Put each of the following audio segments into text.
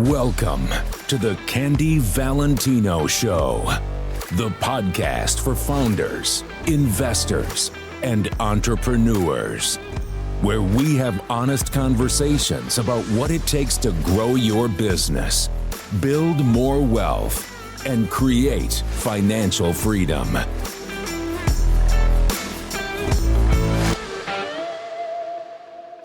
Welcome to the Candy Valentino Show, the podcast for founders, investors, and entrepreneurs, where we have honest conversations about what it takes to grow your business, build more wealth, and create financial freedom.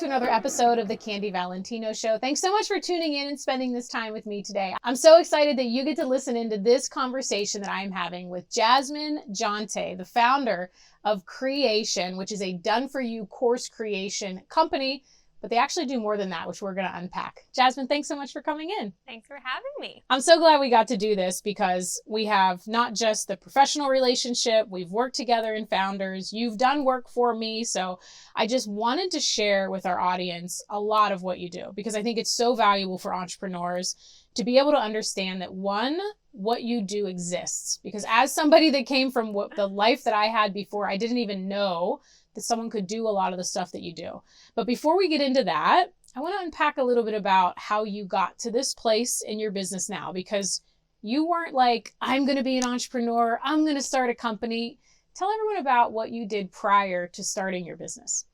Another episode of the Candy Valentino Show. Thanks so much for tuning in and spending this time with me today. I'm so excited that you get to listen into this conversation that I'm having with Jasmine Jonte, the founder of Creation, which is a done-for-you course creation company, but they actually do more than that, which we're going to unpack. Jasmine, thanks so much for coming in. Thanks for having me. I'm so glad we got to do this because we have not just the professional relationship, we've worked together in Founders, you've done work for me, so I just wanted to share with our audience a lot of what you do because I think it's so valuable for entrepreneurs to be able to understand that one, what you do exists. Because as somebody that came from the life that I had before, I didn't even know that someone could do a lot of the stuff that you do. But before we get into that, I want to unpack a little bit about how you got to this place in your business now, because you weren't like, I'm going to be an entrepreneur, I'm going to start a company. Tell everyone about what you did prior to starting your business.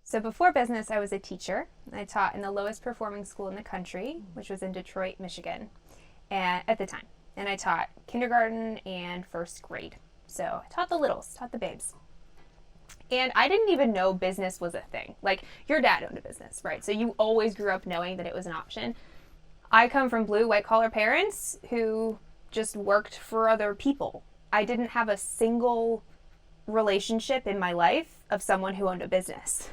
So before business, I was a teacher. I taught in the lowest performing school in the country, which was in Detroit, Michigan, and at the time. And I taught kindergarten and first grade. So I taught the littles, taught the babes. And I didn't even know business was a thing. Like, your dad owned a business, right? So you always grew up knowing that it was an option. I come from blue, white-collar parents who just worked for other people. I didn't have a single relationship in my life of someone who owned a business.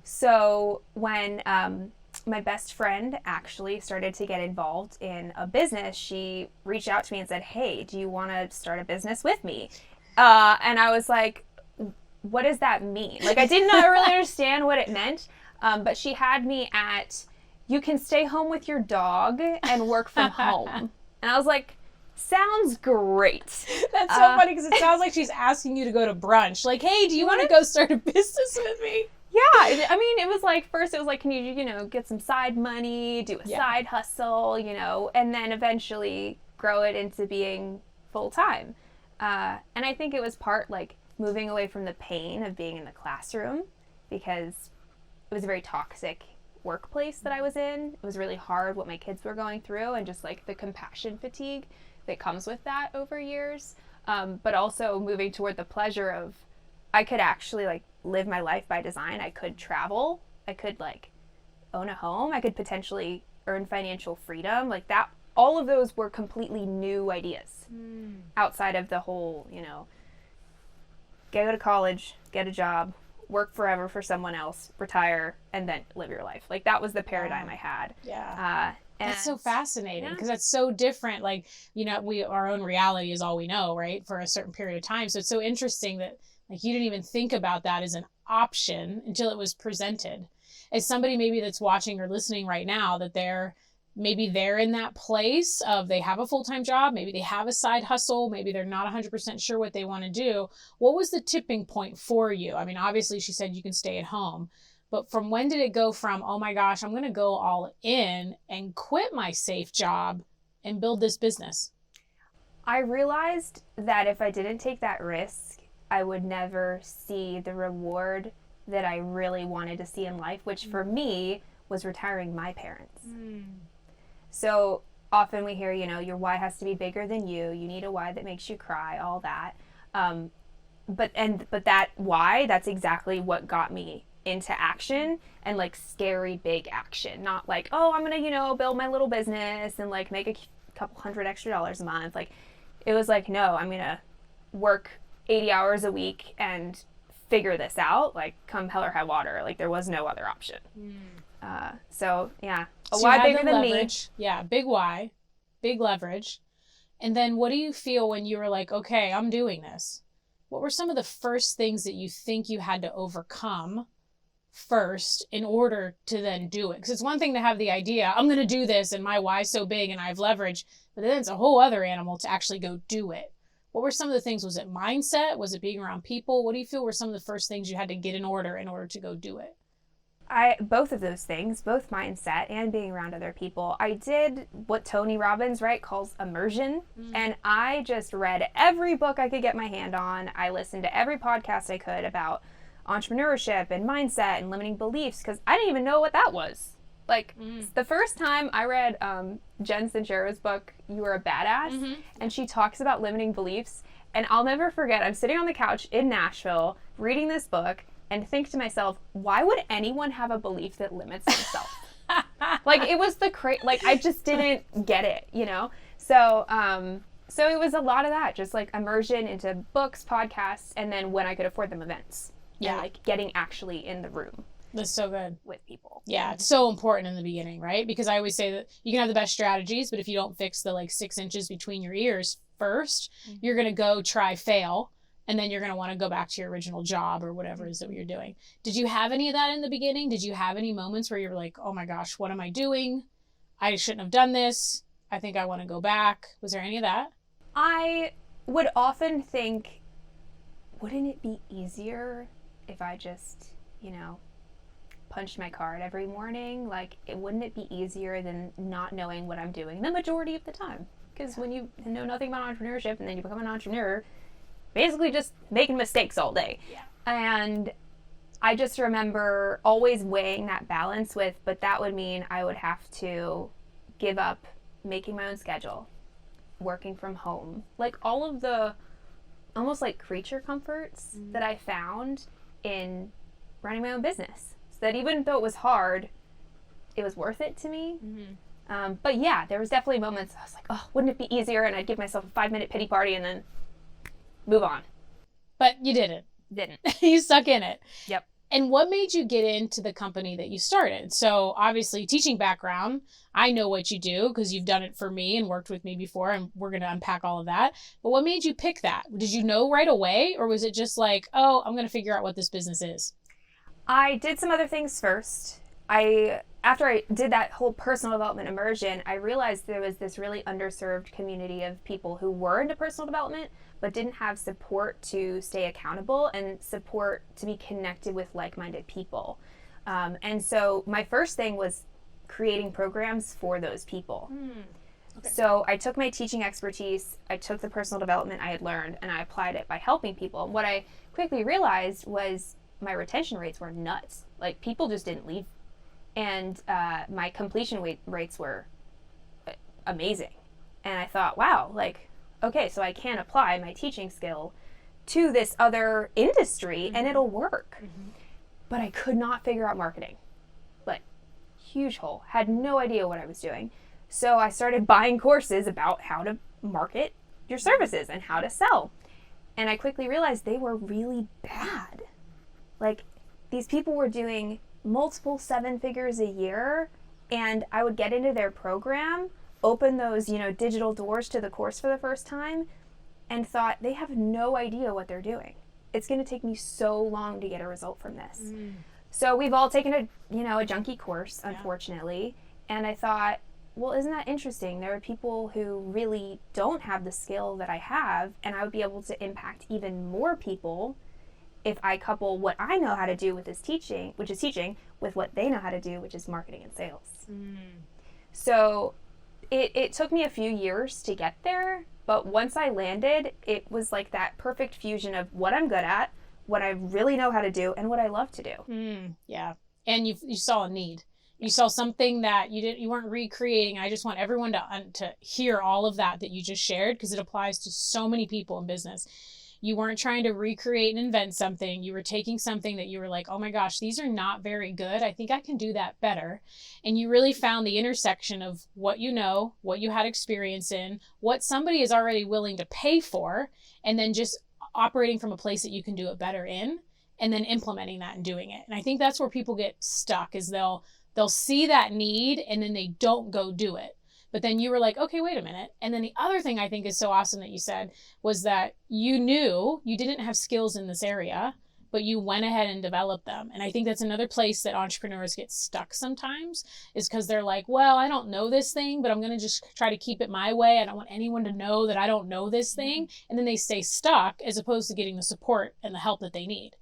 So when my best friend actually started to get involved in a business, she reached out to me and said, hey, do you want to start a business with me? And I was like, what does that mean? Like, I did not really understand what it meant, but she had me at, you can stay home with your dog and work from home. And I was like, sounds great. That's so funny because it sounds like she's asking you to go to brunch. Like, hey, do you want to go start a business with me? Yeah, I mean, it was like, first it was like, can you get some side money, do a side hustle, and then eventually grow it into being full-time. And I think it was part, like, moving away from the pain of being in the classroom because it was a very toxic workplace that I was in. It was really hard what my kids were going through and just like the compassion fatigue that comes with that over years. But also moving toward the pleasure of I could actually like live my life by design. I could travel. I could like own a home. I could potentially earn financial freedom. Like that, all of those were completely new ideas outside of the whole, go to college, get a job, work forever for someone else, retire, and then live your life. Like that was the paradigm I had. Yeah. That's so fascinating because that's so different. Like, our own reality is all we know, right? For a certain period of time. So it's so interesting that like you didn't even think about that as an option until it was presented. As somebody maybe that's watching or listening right now, that they're in that place of they have a full-time job, maybe they have a side hustle, maybe they're not 100% sure what they want to do. What was the tipping point for you? I mean, obviously she said you can stay at home, but from when did it go from, oh my gosh, I'm going to go all in and quit my safe job and build this business? I realized that if I didn't take that risk, I would never see the reward that I really wanted to see in life, which for me was retiring my parents. So often we hear, your why has to be bigger than you. You need a why that makes you cry, all that. But that why, that's exactly what got me into action and like scary big action. Not like, oh, I'm going to, build my little business and like make a couple $100 extra a month. Like it was like, no, I'm going to work 80 hours a week and figure this out, like come hell or high water. Like there was no other option. So yeah, a why bigger than me. Yeah, big why, big leverage. And then what do you feel when you were like, okay, I'm doing this? What were some of the first things that you think you had to overcome first in order to then do it? Because it's one thing to have the idea, I'm going to do this and my why's so big and I have leverage, but then it's a whole other animal to actually go do it. What were some of the things? Was it mindset? Was it being around people? What do you feel were some of the first things you had to get in order to go do it? both of those things, both mindset and being around other people. I did what Tony Robbins, right, calls immersion. And I just read every book I could get my hand on. I listened to every podcast I could about entrepreneurship and mindset and limiting beliefs, because I didn't even know what that was. Like, the first time I read Jen Sincero's book, You Are a Badass, and she talks about limiting beliefs, and I'll never forget, I'm sitting on the couch in Nashville reading this book and think to myself, why would anyone have a belief that limits themselves? Like, it was like, I just didn't get it, you know? So it was a lot of that, just like immersion into books, podcasts, and then when I could afford them, events. Yeah. And like getting actually in the room. That's so good. With people. Yeah, it's so important in the beginning, right? Because I always say that you can have the best strategies, but if you don't fix the like 6 inches between your ears first, you're going to go try, fail, and then you're going to want to go back to your original job or whatever it is that you're doing. Did you have any of that in the beginning? Did you have any moments where you were like, oh my gosh, what am I doing? I shouldn't have done this. I think I want to go back. Was there any of that? I would often think, wouldn't it be easier if I just, you know, punched my card every morning? Like, wouldn't it be easier than not knowing what I'm doing the majority of the time? Because when you know nothing about entrepreneurship and then you become an entrepreneur, basically just making mistakes all day. Yeah. And I just remember always weighing that balance with, but that would mean I would have to give up making my own schedule, working from home, like all of the almost like creature comforts that I found in running my own business. So that even though it was hard, it was worth it to me. But yeah, there was definitely moments I was like, oh, wouldn't it be easier? And I'd give myself a 5-minute pity party and then move on. But you didn't. You stuck in it. Yep. And what made you get into the company that you started? So obviously teaching background, I know what you do because you've done it for me and worked with me before, and we're going to unpack all of that. But what made you pick that? Did you know right away, or was it just like, oh, I'm going to figure out what this business is? I did some other things first. After I did that whole personal development immersion, I realized there was this really underserved community of people who were into personal development, but didn't have support to stay accountable and support to be connected with like-minded people. And so my first thing was creating programs for those people. Okay. So I took my teaching expertise, I took the personal development I had learned, and I applied it by helping people. And what I quickly realized was my retention rates were nuts. Like, people just didn't leave. And my completion rates were amazing. And I thought, wow, like, okay, so I can apply my teaching skill to this other industry and it'll work. But I could not figure out marketing. Like, huge hole. Had no idea what I was doing. So I started buying courses about how to market your services and how to sell. And I quickly realized they were really bad. Like, these people were doing multiple 7 figures a year, and I would get into their program, open those, digital doors to the course for the first time, and thought, they have no idea what they're doing. It's going to take me so long to get a result from this. So we've all taken a junky course, unfortunately. Yeah. And I thought, well, isn't that interesting? There are people who really don't have the skill that I have, and I would be able to impact even more people if I couple what I know how to do with teaching, with what they know how to do, which is marketing and sales. So it took me a few years to get there, but once I landed, it was like that perfect fusion of what I'm good at, what I really know how to do, and what I love to do. Yeah. And you saw a need. You saw something that you weren't recreating. I just want everyone to hear all of that you just shared, because it applies to so many people in business. You weren't trying to recreate and invent something. You were taking something that you were like, oh my gosh, these are not very good. I think I can do that better. And you really found the intersection of what you know, what you had experience in, what somebody is already willing to pay for, and then just operating from a place that you can do it better in, and then implementing that and doing it. And I think that's where people get stuck, is they'll see that need and then they don't go do it. But then you were like, okay, wait a minute. And then the other thing I think is so awesome that you said was that you knew you didn't have skills in this area, but you went ahead and developed them. And I think that's another place that entrepreneurs get stuck sometimes, is because they're like, well, I don't know this thing, but I'm going to just try to keep it my way. I don't want anyone to know that I don't know this thing. And then they stay stuck, as opposed to getting the support and the help that they need.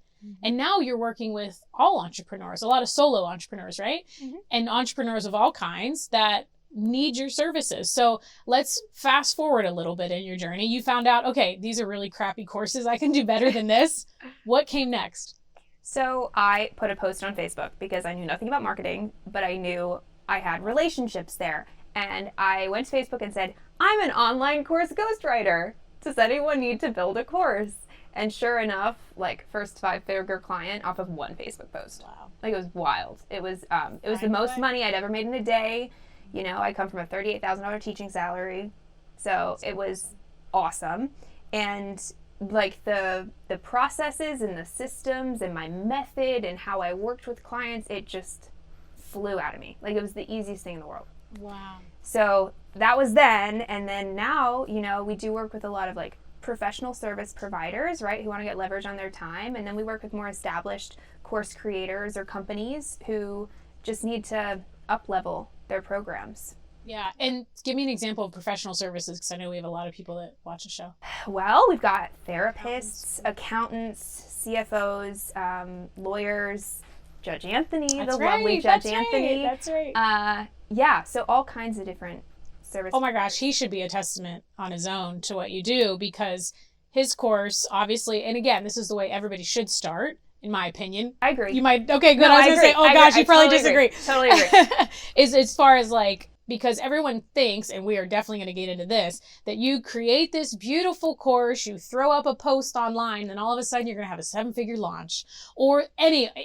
And now you're working with all entrepreneurs, a lot of solo entrepreneurs, right? And entrepreneurs of all kinds that need your services. So let's fast forward a little bit in your journey. You found out, okay, these are really crappy courses. I can do better than this. What came next? So I put a post on Facebook because I knew nothing about marketing, but I knew I had relationships there. And I went to Facebook and said, I'm an online course ghostwriter. Does anyone need to build a course? And sure enough, like first 5-figure client off of one Facebook post. Wow. Like it was wild. It was the most money I'd ever made in a day. You know, I come from a $38,000 teaching salary. So it was awesome. And like the processes and the systems and my method and how I worked with clients, it just flew out of me. Like it was the easiest thing in the world. Wow. So that was then. And then now, you know, we do work with a lot of like professional service providers, right, who want to get leverage on their time. And then we work with more established course creators or companies who just need to up-level their programs. Yeah. And give me an example of professional services, because I know we have a lot of people that watch the show. Well, we've got therapists, accountants, CFOs, lawyers, Judge Anthony, lovely Judge Anthony. That's right. Yeah, so all kinds of different services. Oh my gosh, he should be a testament on his own to what you do, because his course, obviously, and again, this is the way everybody should start, in my opinion. I agree. You might, okay, good. No, I was going to say, oh gosh, you probably disagree. Totally agree. Is as far as like, because everyone thinks, and we are definitely going to get into this, that you create this beautiful course, you throw up a post online, and all of a sudden you're going to have a 7-figure launch, or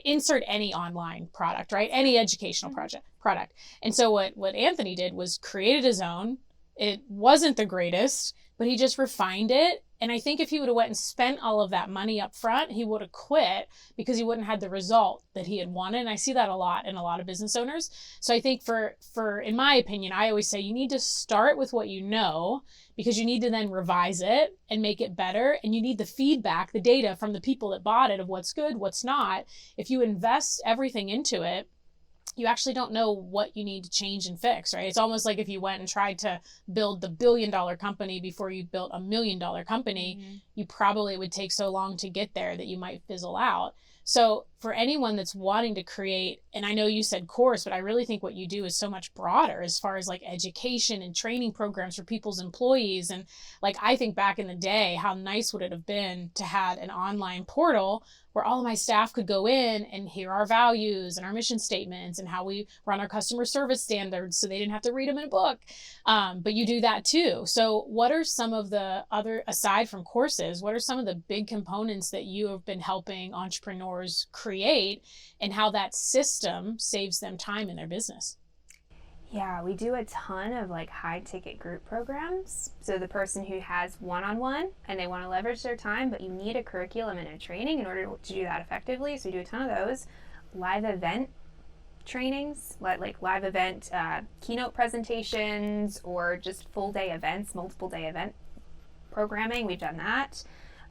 insert any online product, right? Any educational product. And so what Anthony did was created his own. It wasn't the greatest, but he just refined it. And I think if he would have went and spent all of that money up front, he would have quit because he wouldn't have had the result that he had wanted. And I see that a lot in a lot of business owners. So I think for in my opinion, I always say you need to start with what you know, because you need to then revise it and make it better. And you need the feedback, the data from the people that bought it of what's good, what's not. If you invest everything into it, you actually don't know what you need to change and fix, right? It's almost like if you went and tried to build the $1 billion company before you built a $1 million company, you probably would take so long to get there that you might fizzle out. So for anyone that's wanting to create, and I know you said course, but I really think what you do is so much broader as far as like education and training programs for people's employees. And like, I think back in the day, how nice would it have been to have an online portal where all of my staff could go in and hear our values and our mission statements and how we run our customer service standards, so they didn't have to read them in a book. But you do that too. So what are some of the other, aside from courses, what are some of the big components that you have been helping entrepreneurs create, and how that system saves them time in their business? Yeah, we do a ton of like high ticket group programs. So the person who has one-on-one and they want to leverage their time, but you need a curriculum and a training in order to do that effectively. So we do a ton of those. Live event trainings, like live event keynote presentations, or just full day events, multiple day event programming. We've done that.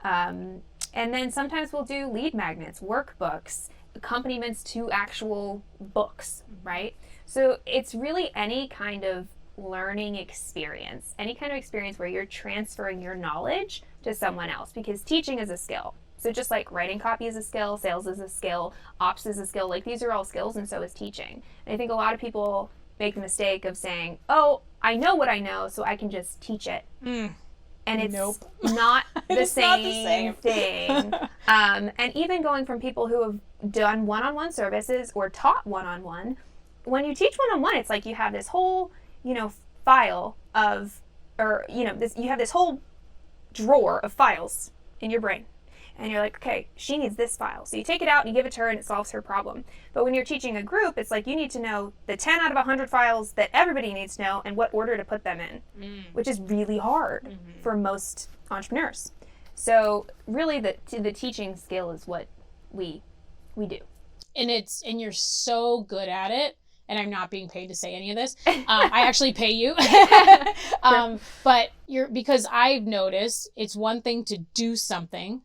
And then sometimes we'll do lead magnets, workbooks, accompaniments to actual books, right? So it's really any kind of learning experience, any kind of experience where you're transferring your knowledge to someone else, because teaching is a skill. So just like writing copy is a skill, sales is a skill, ops is a skill, like these are all skills, and so is teaching. And I think a lot of people make the mistake of saying, oh, I know what I know, so I can just teach it. And it's not the same thing. And even going from people who have done one-on-one services or taught one-on-one, when you teach one-on-one, it's like you have this whole, file of, or, you have this whole drawer of files in your brain. And you're like, okay, she needs this file. So you take it out and you give it to her and it solves her problem. But when you're teaching a group, it's like you need to know the 10 out of 100 files that everybody needs to know and what order to put them in, which is really hard for most entrepreneurs. So really the teaching skill is what we do. And you're so good at it. And I'm not being paid to say any of this. I actually pay you. But because I've noticed it's one thing to do something.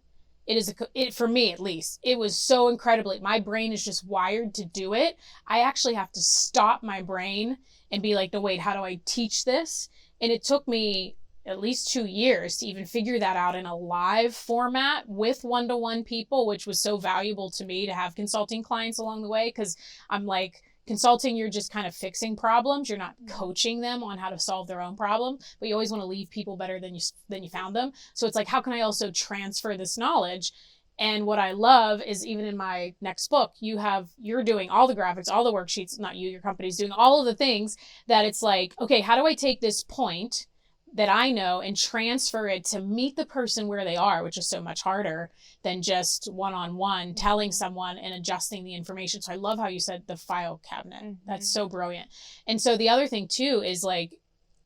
For me at least, it was so incredibly, my brain is just wired to do it. I actually have to stop my brain and be like, no, wait, how do I teach this? And it took me at least 2 years to even figure that out in a live format with one-to-one people, which was so valuable to me to have consulting clients along the way. Because I'm like, consulting, you're just kind of fixing problems. You're not coaching them on how to solve their own problem, but you always want to leave people better than you found them. So it's like, how can I also transfer this knowledge? And what I love is, even in my next book, you're doing all the graphics, all the worksheets, not you, your company's doing all of the things that it's like, okay, how do I take this point that I know and transfer it to meet the person where they are, which is so much harder than just one-on-one telling someone and adjusting the information. So I love how you said the file cabinet. Mm-hmm. That's so brilliant. And so the other thing too is like,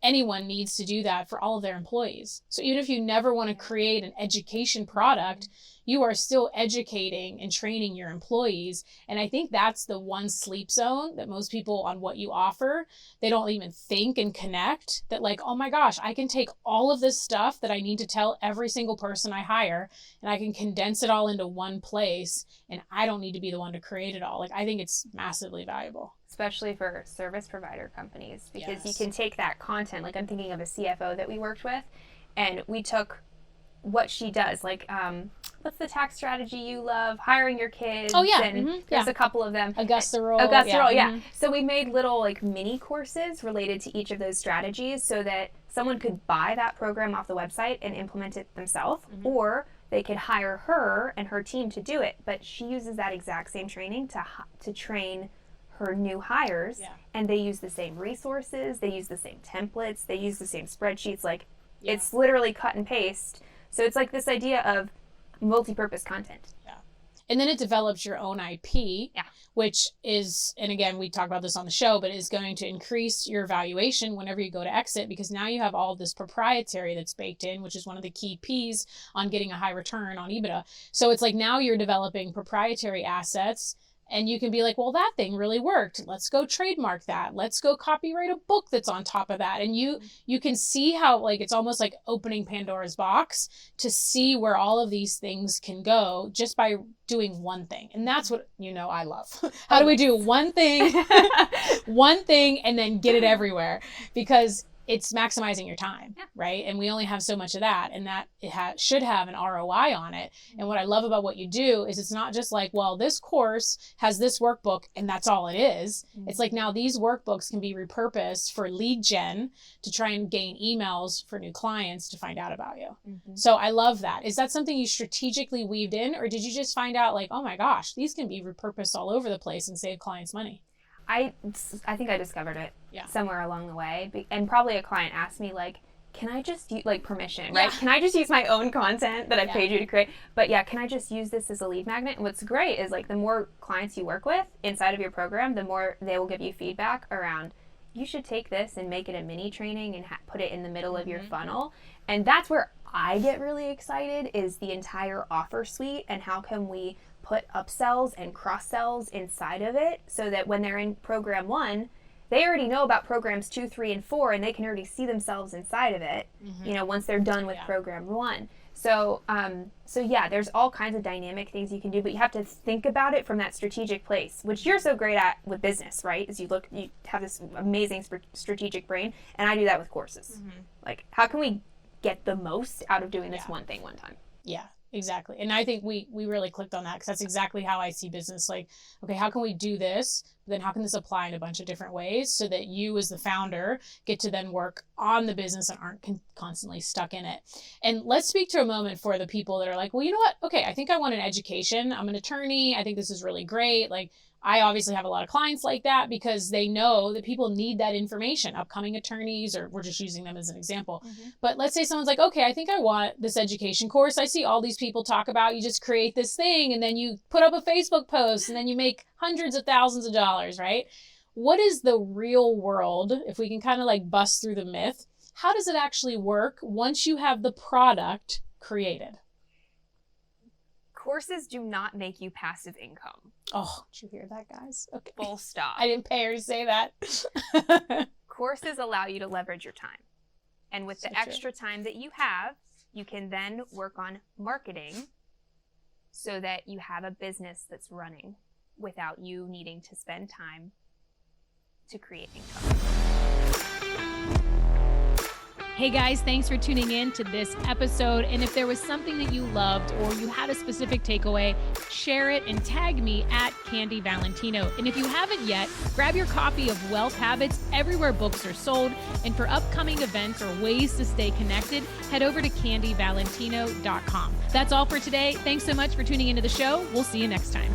anyone needs to do that for all of their employees. So even if you never want to create an education product, you are still educating and training your employees. And I think that's the one sleep zone that most people on what you offer, they don't even think and connect that like, oh my gosh, I can take all of this stuff that I need to tell every single person I hire, and I can condense it all into one place, and I don't need to be the one to create it all. Like, I think it's massively valuable. Especially for service provider companies, because Yes. you can take that content. Like, I'm thinking of a CFO that we worked with, and we took what she does, like, what's the tax strategy you love? Hiring your kids. Oh, yeah. And there's a couple of them. Augusta Roll. Yeah. So we made little like mini courses related to each of those strategies so that someone could buy that program off the website and implement it themselves, or they could hire her and her team to do it. But she uses that exact same training to train her new hires, and they use the same resources, they use the same templates, they use the same spreadsheets. Like, it's literally cut and paste. So it's like this idea of multi-purpose content. Yeah. And then it develops your own IP, which is, and again, we talk about this on the show, but is going to increase your valuation whenever you go to exit, because now you have all this proprietary that's baked in, which is one of the key P's on getting a high return on EBITDA. So it's like, now you're developing proprietary assets, and you can be like, well, that thing really worked. Let's go trademark that. Let's go copyright a book that's on top of that. And you can see how, like, it's almost like opening Pandora's box to see where all of these things can go just by doing one thing. And that's what, I love. How do we do one thing, and then get it everywhere? Because it's maximizing your time, right? And we only have so much of that, and that it should have an ROI on it. And what I love about what you do is it's not just like, well, this course has this workbook and that's all it is. It's like, now these workbooks can be repurposed for lead gen to try and gain emails for new clients to find out about you. So I love that. Is that something you strategically weaved in, or did you just find out like, oh my gosh, these can be repurposed all over the place and save clients money? I think I discovered it somewhere along the way, and probably a client asked me like, can I just use, like, permission, right? Can I just use my own content that I paid you to create? But can I just use this as a lead magnet? And what's great is, like, the more clients you work with inside of your program, the more they will give you feedback around, you should take this and make it a mini training and put it in the middle of your funnel. And that's where I get really excited, is the entire offer suite, and how can we put upsells and cross-sells inside of it so that when they're in program 1, they already know about programs 2, 3, and 4, and they can already see themselves inside of it, once they're done with program 1. So, there's all kinds of dynamic things you can do, but you have to think about it from that strategic place, which you're so great at with business, right? Is you have this amazing strategic brain, and I do that with courses. Like, how can we get the most out of doing this one thing one time? Yeah. Exactly. And I think we really clicked on that, because that's exactly how I see business. Like, okay, how can we do this? Then how can this apply in a bunch of different ways so that you as the founder get to then work on the business and aren't constantly stuck in it? And let's speak to a moment for the people that are like, well, you know what? Okay, I think I want an education. I'm an attorney. I think this is really great. Like, I obviously have a lot of clients like that, because they know that people need that information, upcoming attorneys, or we're just using them as an example. But let's say someone's like, okay, I think I want this education course. I see all these people talk about, you just create this thing and then you put up a Facebook post and then you make hundreds of thousands of dollars, right? What is the real world, if we can kind of like bust through the myth? How does it actually work once you have the product created? Courses do not make you passive income. Oh, did you hear that, guys? Okay. Full stop. I didn't pay her to say that. Courses allow you to leverage your time. And with the extra time that you have, you can then work on marketing so that you have a business that's running without you needing to spend time to create income. Hey guys, thanks for tuning in to this episode. And if there was something that you loved or you had a specific takeaway, share it and tag me at Candy Valentino. And if you haven't yet, grab your copy of Wealth Habits everywhere books are sold. And for upcoming events or ways to stay connected, head over to candyvalentino.com. That's all for today. Thanks so much for tuning into the show. We'll see you next time.